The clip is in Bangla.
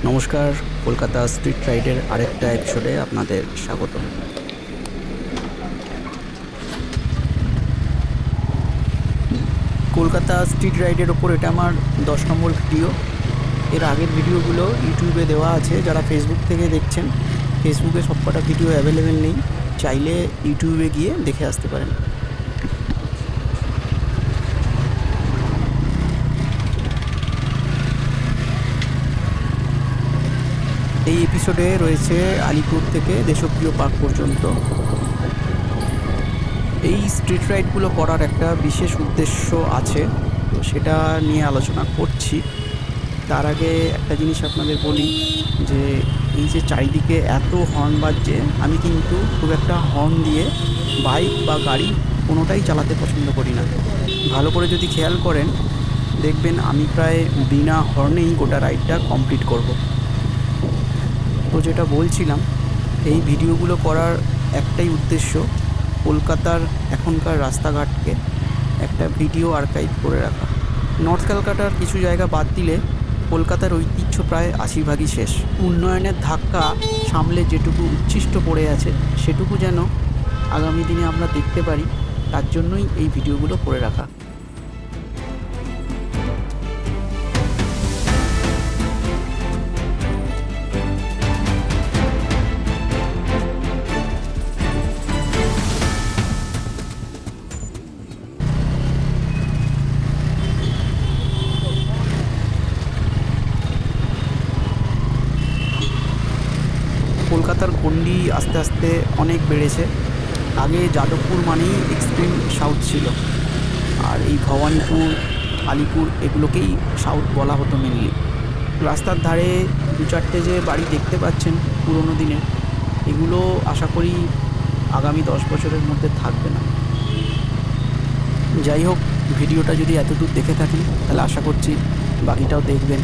নমস্কার, কলকাতা স্ট্রিট রাইডের আরেকটা এপিসোডে আপনাদের স্বাগত। কলকাতা স্ট্রিট রাইডের ওপর এটা আমার 10 নম্বর ভিডিও। এর আগের ভিডিওগুলো ইউটিউবে দেওয়া আছে, যারা ফেসবুক থেকে দেখছেন ফেসবুকে সবকটা ভিডিও অ্যাভেলেবেল নেই, চাইলে ইউটিউবে গিয়ে দেখে আসতে পারেন। এই এপিসোডে রয়েছে আলিপুর থেকে দেশপ্রিয় পার্ক পর্যন্ত। এই স্ট্রিট রাইডগুলো করার একটা বিশেষ উদ্দেশ্য আছে, তো সেটা নিয়ে আলোচনা করছি। তার আগে একটা জিনিস আপনাদের বলি যে এই যে চারিদিকে এত হর্ন বাজছে, আমি কিন্তু খুব একটা হর্ন দিয়ে বাইক বা গাড়ি কোনোটাই চালাতে পছন্দ করি না। ভালো করে যদি খেয়াল করেন দেখবেন আমি প্রায় বিনা হর্নেই গোটা রাইডটা কমপ্লিট করব। তো যেটা বলছিলাম, এই ভিডিওগুলো করার একটাই উদ্দেশ্য, কলকাতার এখনকার রাস্তাঘাটকে একটা ভিডিও আর্কাইভ করে রাখা। নর্থ ক্যালকাটার কিছু জায়গা বাদ দিলে কলকাতার ঐতিহ্য প্রায় 80% শেষ। উন্নয়নের ধাক্কা সামলে যেটুকু উচ্ছিষ্ট পড়ে আছে সেটুকু যেন আগামী দিনে আমরা দেখতে পারি, তার জন্যই এই ভিডিওগুলো করে রাখা। কলকাতার গণ্ডি আস্তে আস্তে অনেক বেড়েছে। আগে যাদবপুর মানেই এক্সট্রিম সাউথ ছিল, আর এই ভবানীপুর, আলিপুর এগুলোকেই সাউথ বলা হতো মেনলি। রাস্তার ধারে 2-4টে যে বাড়ি দেখতে পাচ্ছেন পুরনো দিনের, এগুলো আশা করি আগামী 10 বছরের মধ্যে থাকবে না। যাই হোক, ভিডিওটা যদি এতদূর দেখে থাকেন তাহলে আশা করছি বাকিটাও দেখবেন।